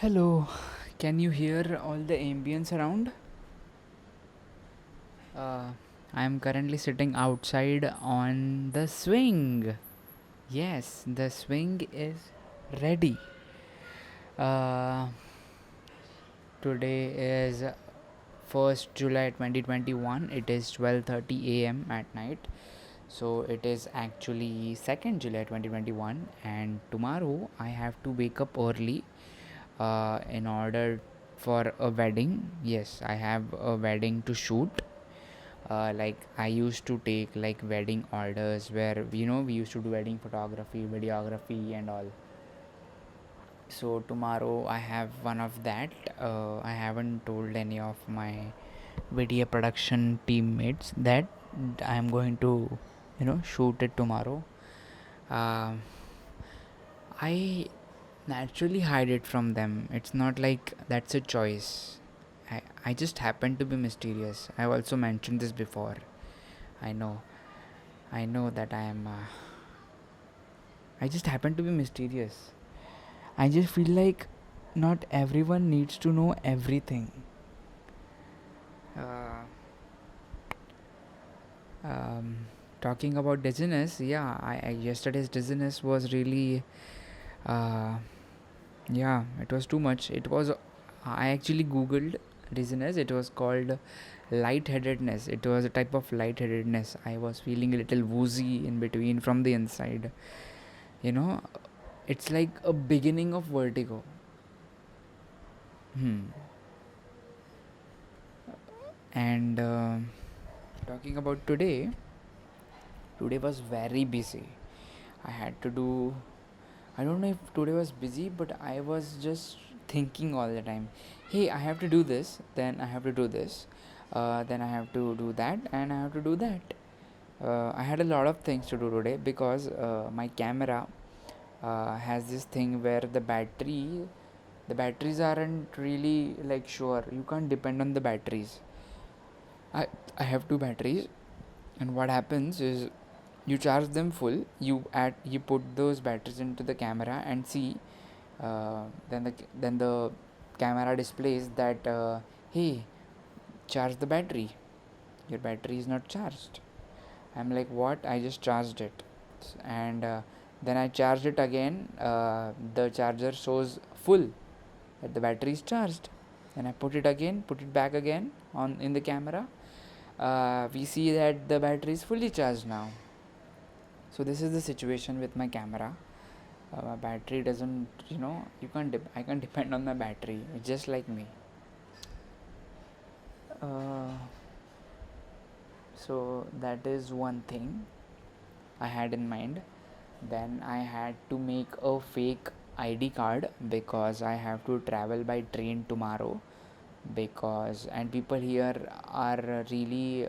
Hello, can you hear all the ambience around? Uh, I am currently sitting outside on the swing. Yes, the swing is ready. Uh, Today is 1st July 2021. It is 12:30 a.m. at night. So it is actually 2nd July 2021, and tomorrow I have to wake up early in order for a wedding. Yes, I have a wedding to shoot. Like I used to take like wedding orders where we used to do wedding photography, videography, and all. So tomorrow I have one of that. I haven't told any of my video production teammates that I am going to shoot it tomorrow. Um I naturally hide it from them. It's not like that's a choice. I just happen to be mysterious. I've also mentioned this before. I know. I know that I am. I just happen to be mysterious. I just feel like not everyone needs to know everything. Uh, um, Talking about dizziness, yeah, yesterday's dizziness was really, uh, yeah, it was too much. It was, I actually googled dizziness. It was called lightheadedness. It was a type of lightheadedness. I was feeling a little woozy in between from the inside. You know, it's like a beginning of vertigo. Hmm. And talking about today was very busy. I had to do, I don't know if today was busy, but I was just thinking all the time, hey, I have to do this, then I have to do this, then I have to do that, and I have to do that. I had a lot of things to do today because my camera has this thing where the batteries aren't really like sure. You can't depend on the batteries. I I have two batteries, and what happens is you charge them full. You put those batteries into the camera and see. Then the camera displays that hey, charge the battery. Your battery is not charged. I'm like, what? I just charged it, and then I charged it again. The charger shows full, that the battery is charged. Then I put it back again on in the camera. We see that the battery is fully charged now. So this is the situation with my camera. My battery doesn't, I can't depend on my battery. It's just like me. Uh, so that is one thing I had in mind. Then I had to make a fake ID card because I have to travel by train tomorrow. Because and people here are really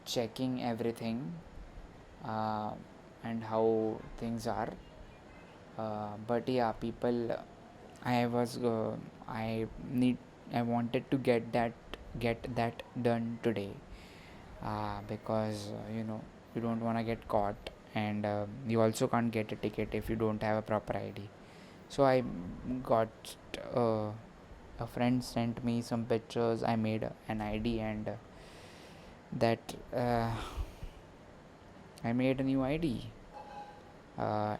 checking everything uh, and how things are. But yeah, people. I was. I need. I wanted to get that done today because you don't want to get caught, and you also can't get a ticket if you don't have a proper ID. So I got uh, a friend sent me some pictures. I made an ID, and that I made a new ID.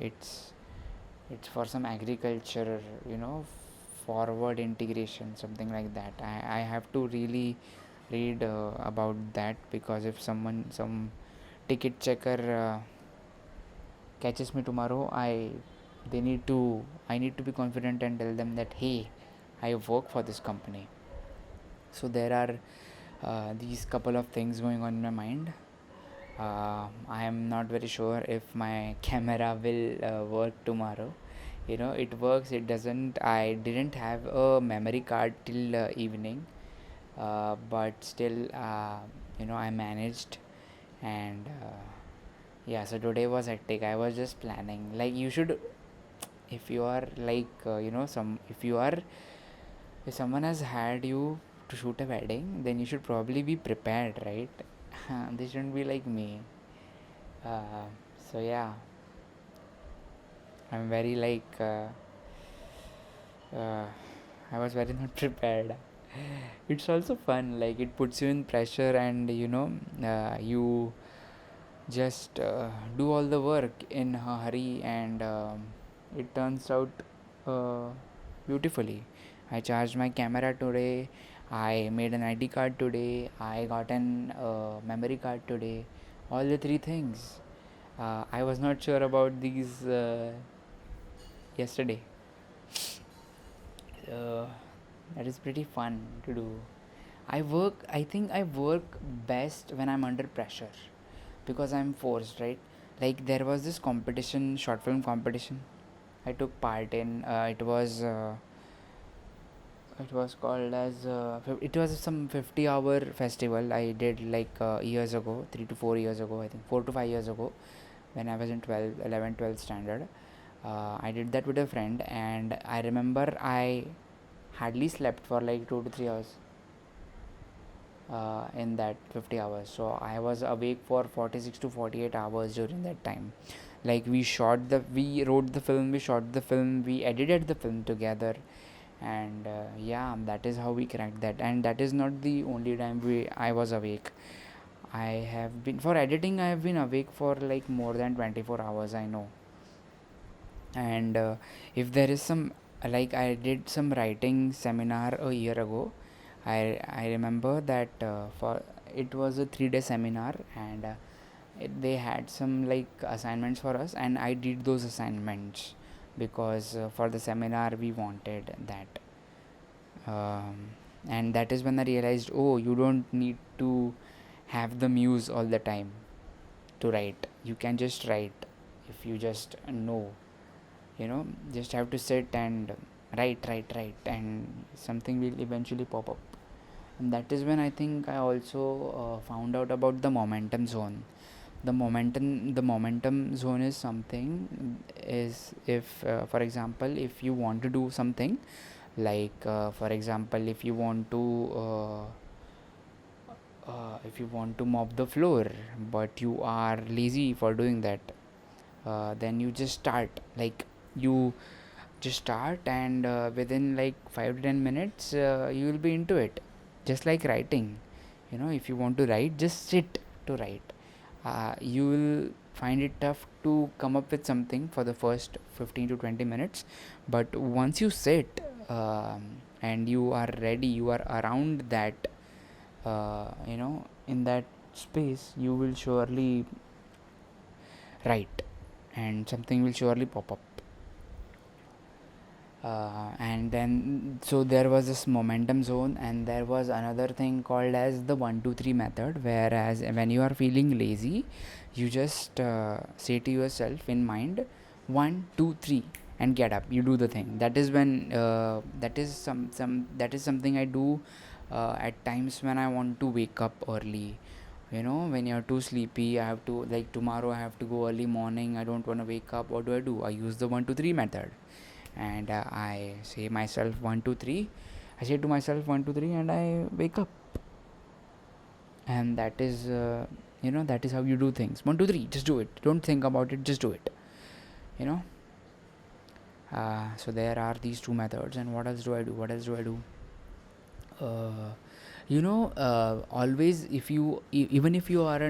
It's for some agriculture, forward integration, something like that. I have to really read about that, because if some ticket checker catches me tomorrow, I need to be confident and tell them that, hey, I work for this company. So there are these couple of things going on in my mind. I am not very sure if my camera will work tomorrow. It works, it doesn't. I didn't have a memory card till evening, but still, I managed. And yeah, so today was hectic. I was just planning, like, you should, if you are like, some if you are if someone has had you to shoot a wedding, then you should probably be prepared, right? They shouldn't be like me. uh, so yeah, I'm very like uh, I was very not prepared. It's also fun, like it puts you in pressure, and you just do all the work in a hurry, and it turns out uh, beautifully. I charged my camera today, I made an ID card today, I got an memory card today, all the three things. I was not sure about these yesterday. uh, that is pretty fun to do. I think I work best when I'm under pressure, because I'm forced, right? Like there was this competition, short film competition I took part in. It was called as it was some 50-hour festival I did, like years ago, 3 to 4 years ago, I think 4 to 5 years ago, when I was in 12 standard. I did that with a friend, and I remember I hardly slept for like 2 to 3 hours in that 50 hours. So I was awake for 46 to 48 hours during that time. Like we wrote the film, we shot the film, we edited the film together, and yeah, that is how we cracked that. And that is not the only time I was awake. I have been, for editing, I have been awake for like more than 24 hours, I know. And if there is some, like I did some writing seminar a year ago. I remember that for it was a 3-day seminar, and they had some like assignments for us, and I did those assignments because for the seminar we wanted that. um, and that is when I realized, oh, you don't need to have the muse all the time to write. You can just write if you just know, just have to sit and write, and something will eventually pop up. And that is when I think I also found out about the momentum zone. The momentum zone is something, is if for example, if you want to do something, like for example, if you want to mop the floor, but you are lazy for doing that, then you just start, like you just start, and within like 5 to 10 minutes you will be into it. Just like writing, if you want to write, just sit to write. You will find it tough to come up with something for the first 15 to 20 minutes, but once you sit, and you are ready, you are around that, in that space, you will surely write, and something will surely pop up. And then, so there was this momentum zone, and there was another thing called as the 1 2 3 method, whereas when you are feeling lazy, you just say to yourself in mind, 1 2 3, and get up, you do the thing. That is when that is something I do at times when I want to wake up early. When you're too sleepy, I have to, like tomorrow I have to go early morning, I don't want to wake up. What do? I use the 1 2 3 method, and I say myself 1 2 3. I say to myself 1 2 3, and I wake up. And that is how you do things. 1 2 3, just do it. Don't think about it, just do it. You know. So there are these two methods, and what else do I do? Always, if you even if you are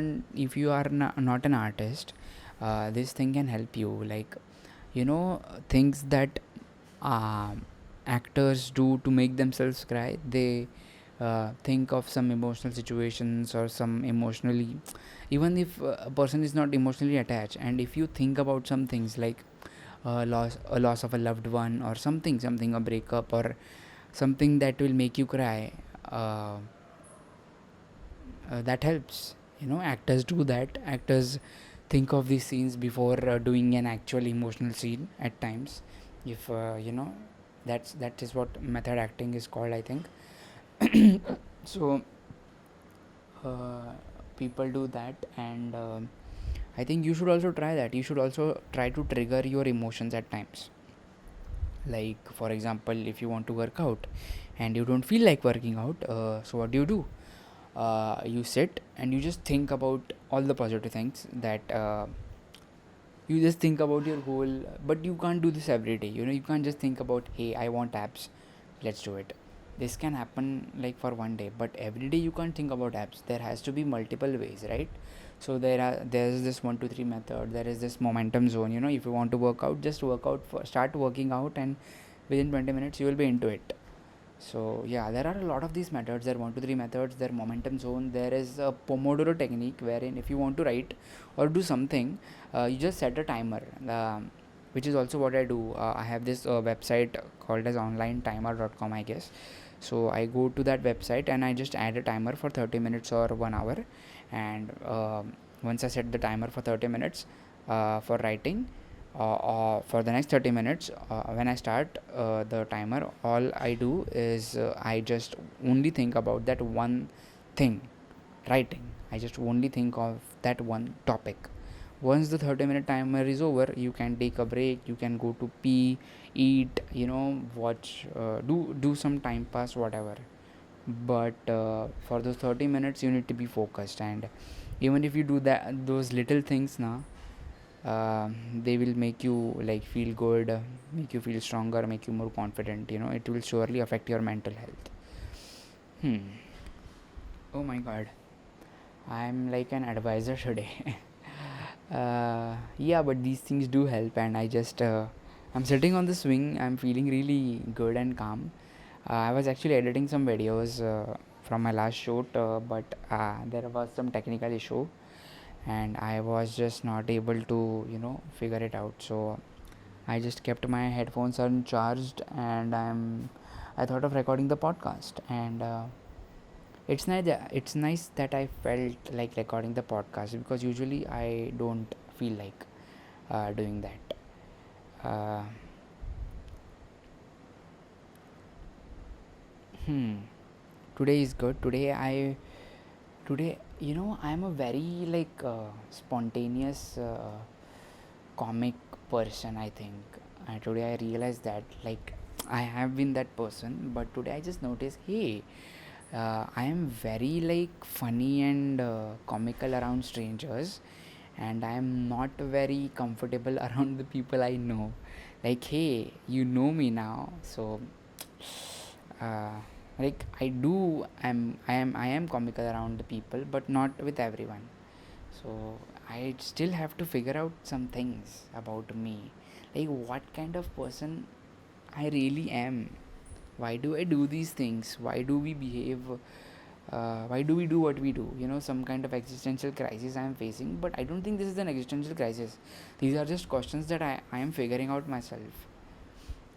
not an artist, this thing can help you. Like, things that actors do to make themselves cry. They think of some emotional situations, or some emotionally, even if a person is not emotionally attached, and if you think about some things like a loss of a loved one, or something, a breakup, or something that will make you cry, that helps. Actors do that. Actors think of these scenes before doing an actual emotional scene at times. If that is what method acting is called, I think. So uh, people do that, and I think you should also try that. You should also try to trigger your emotions at times. Like, for example, if you want to work out and you don't feel like working out, so what do? You sit and you just think about all the positive things that You just think about your goal, but you can't do this every day. You can't just think about, hey, I want abs, let's do it. This can happen like for one day, but every day you can't think about abs. There has to be multiple ways, right? So there's this 1 2 3 method. There is this momentum zone. If you want to work out, just start working out, and within 20 minutes you will be into it. So yeah, there are a lot of these methods. There are 1 2 3 methods. There are momentum zone. There is a Pomodoro technique, wherein if you want to write or do something, you just set a timer, which is also what I do. I have this website called as onlinetimer.com, I guess. So I go to that website and I just add a timer for 30 minutes or 1 hour. And once I set the timer for 30 minutes for writing, for the next 30 minutes, when I start the timer, all I do is I just only think about that one thing, writing. I just only think of that one topic. Once the 30-minute timer is over, you can take a break, you can go to pee, eat, watch, do some time pass, whatever. But for those 30 minutes you need to be focused. And even if you do those little things now, they will make you like feel good, make you feel stronger, make you more confident. It will surely affect your mental health. Oh my god, I'm like an advisor today. Yeah, but these things do help, and I'm sitting on the swing. I'm feeling really good and calm. I was actually editing some videos from my last shoot, but there was some technical issue, and I was just not able to figure it out. So I just kept my headphones uncharged, and I thought of recording the podcast. And it's nice that I felt like recording the podcast, because usually I don't feel like doing that. uh, hmm Today is good. Today, I'm a very like spontaneous comic person, I think. Today I realized that, like, I have been that person, but today I just noticed, hey, I am very like funny and comical around strangers, and I am not very comfortable around the people I know. Like, hey, you know me now, so uh, like I am comical around the people, but not with everyone. So I still have to figure out some things about me, like what kind of person I really am. Why do I do these things? Why do we behave? Why do we do what we do? Some kind of existential crisis I am facing, but I don't think this is an existential crisis. These are just questions that I am figuring out myself.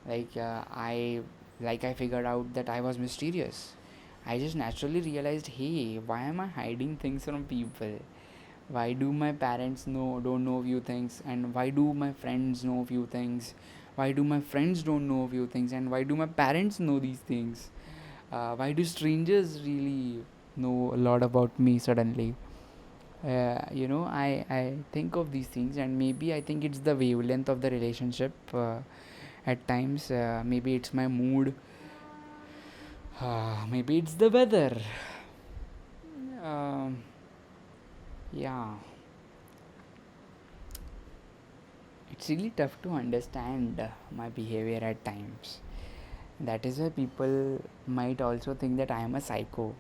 Like I figured out that I was mysterious. I just naturally realized, hey, why am I hiding things from people? Why do my parents don't know a few things, and why do my friends know a few things? Why do my friends don't know a few things, and why do my parents know these things? Why do strangers really know a lot about me suddenly? I think of these things, and maybe I think it's the wavelength of the relationship. At times, maybe it's my mood, maybe it's the weather. um, yeah, it's really tough to understand my behavior at times. That is why people might also think that I am a psycho.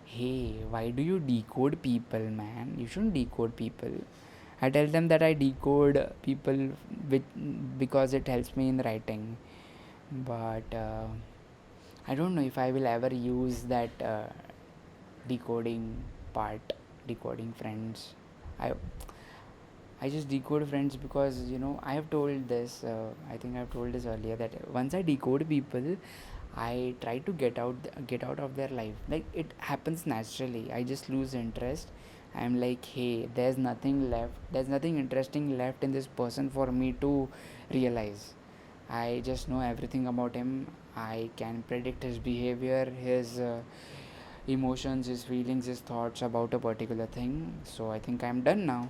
Hey, why do you decode people, man? You shouldn't decode people. I tell them that I decode people with, because it helps me in writing. But I don't know if I will ever use that decoding part, decoding friends. I I just decode friends because I have told this. I think I've told this earlier, that once I decode people, I try to get out of their life. Like, it happens naturally. I just lose interest. I'm like, hey, there's nothing left. There's nothing interesting left in this person for me to realize. I just know everything about him. I can predict his behavior, his emotions, his feelings, his thoughts about a particular thing. So I think I'm done now.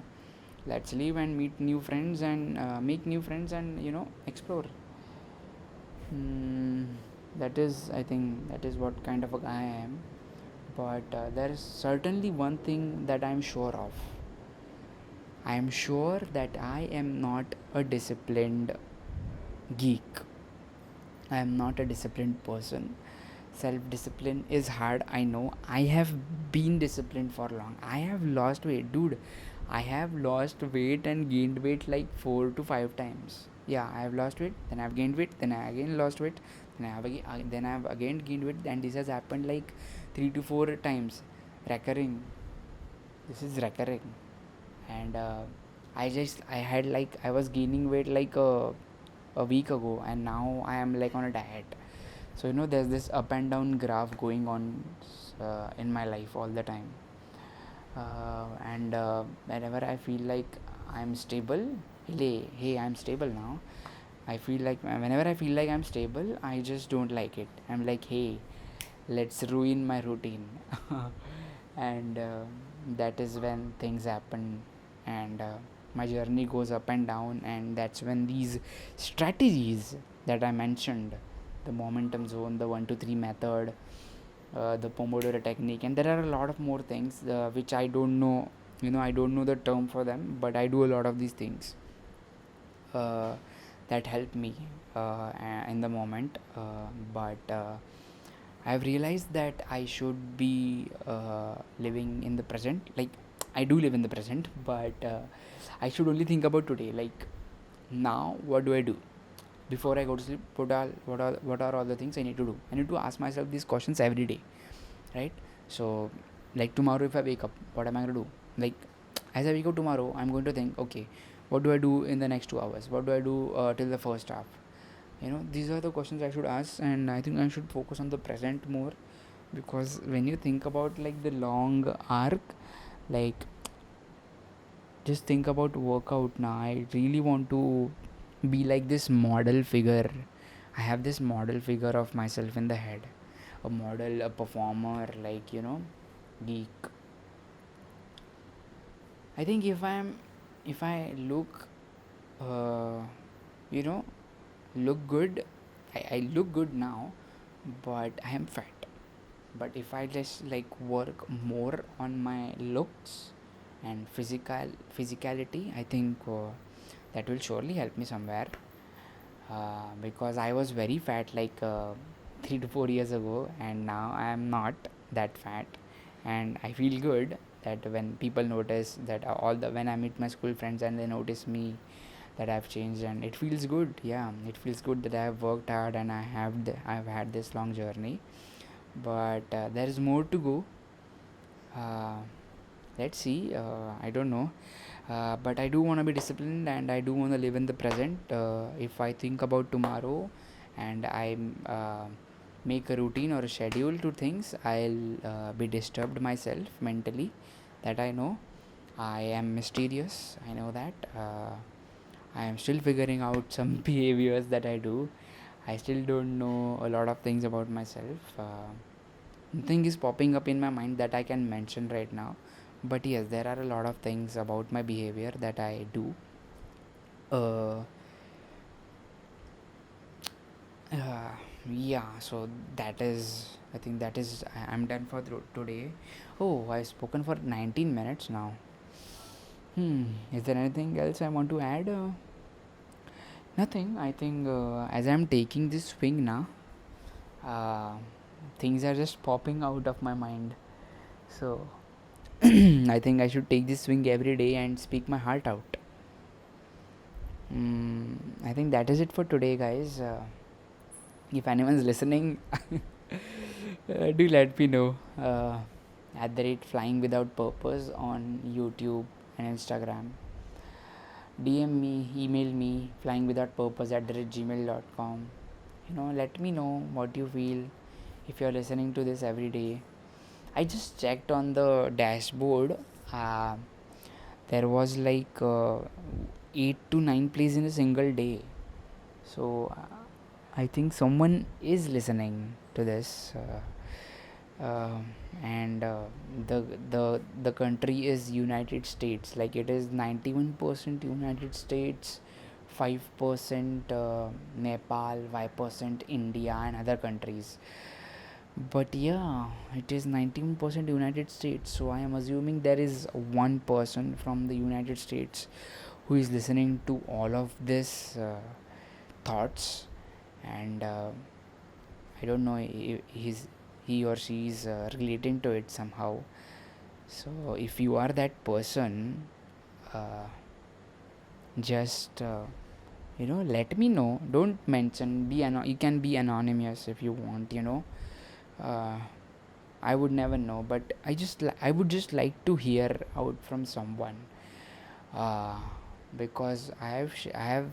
Let's leave and meet new friends, and make new friends, and explore. Hmm, that is, I think, that is what kind of a guy I am. But there is certainly one thing that I'm sure of. I am sure that I am not a disciplined geek. I am not a disciplined person. Self discipline is hard, I know. I have been disciplined for long. I have lost weight, dude. I have lost weight and gained weight like 4 to 5 times. Yeah, I have lost weight, then I have gained weight, then I again lost weight, then I have again gained weight, and this has happened like 3 to 4 times. Recurring. This is recurring. And I had like, I was gaining weight like a week ago, and now I am like on a diet. So there's this up and down graph going on in my life all the time. And whenever I feel like I'm stable, hey, I'm stable now. I feel like whenever I feel like I'm stable, I just don't like it. I'm like, hey, let's ruin my routine. And that is when things happen, and my journey goes up and down, and that's when these strategies that I mentioned, the momentum zone, the 1 to 3 method, the Pomodoro technique, and there are a lot of more things which I don't know. I don't know the term for them, but I do a lot of these things uh, that help me in the moment. But I've realized that I should be living in the present. Like, I do live in the present, but I should only think about today. Like, now, what do I do? Before I go to sleep, what are all the things I need to do? I need to ask myself these questions every day, right? So, like tomorrow, if I wake up, what am I going to do? Like, as I wake up tomorrow, I'm going to think, okay, what do I do in the next 2 hours? What do I do till the first half? These are the questions I should ask, and I think I should focus on the present more, because when you think about like the long arc, like, just think about workout now. I really want to be like this model figure. I have this model figure of myself in the head, a model, a performer, like, geek. I think if I look, uh, you know look good, I look good now, but I am fat. But if I just like work more on my looks and physicality, I think that will surely help me somewhere. Because I was very fat like 3 to 4 years ago, and now I am not that fat, and I feel good that when people notice that, all the when I meet my school friends and they notice me, that I've changed, and it feels good. Yeah, it feels good that I have worked hard, and I've had this long journey, but there is more to go. Uh, let's see. I don't know, but I do want to be disciplined, and I do want to live in the present. If I think about tomorrow, and I make a routine or a schedule to things, I'll be disturbed myself mentally. That I know. I am mysterious. I know that. I am still figuring out some behaviors that I do. I still don't know a lot of things about myself. Nothing is popping up in my mind that I can mention right now. But yes, there are a lot of things about my behavior that I do. Uh, uh, yeah, so that is, I think that is, I'm done for today. Oh, I've spoken for 19 minutes now. Is there anything else I want to add? Nothing. I think as I'm taking this swing now, uh, things are just popping out of my mind. So I think I should take this swing every day and speak my heart out. I think that is it for today, guys. If anyone's listening, do let me know. At the rate Flying Without Purpose on YouTube and Instagram. DM me, email me, flyingwithoutpurpose@gmail.com. Let me know what you feel if you're listening to this every day. I just checked on the dashboard. Uh, there was like 8 to 9 plays in a single day. So I think someone is listening to this. And the country is United States. Like, it is 91% United States, 5% Nepal, 5% India, and other countries. But yeah, it is 19% United States, so I am assuming there is one person from the United States who is listening to all of this thoughts, and I don't know if he or she is relating to it somehow. So if you are that person, uh, just let me know. Don't mention, you can be anonymous if you want, uh, I would never know, but I would just like to hear out from someone, uh, because I have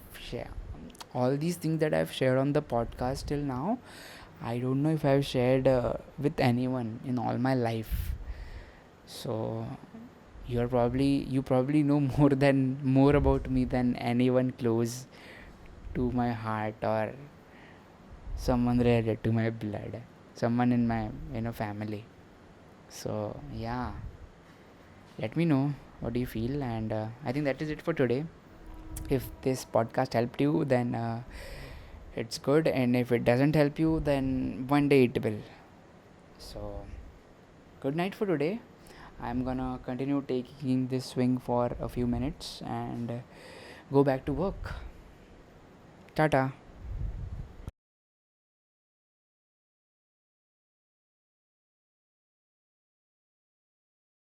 all these things that I've shared on the podcast till now. I don't know if I've shared with anyone in all my life. So you probably know more about me than anyone close to my heart, or someone related to my blood, someone in my family. So yeah, let me know what do you feel, and I think that is it for today. If this podcast helped you, then it's good, and if it doesn't help you, then one day it will. So good night for today. I'm gonna continue taking this swing for a few minutes and go back to work. Tata.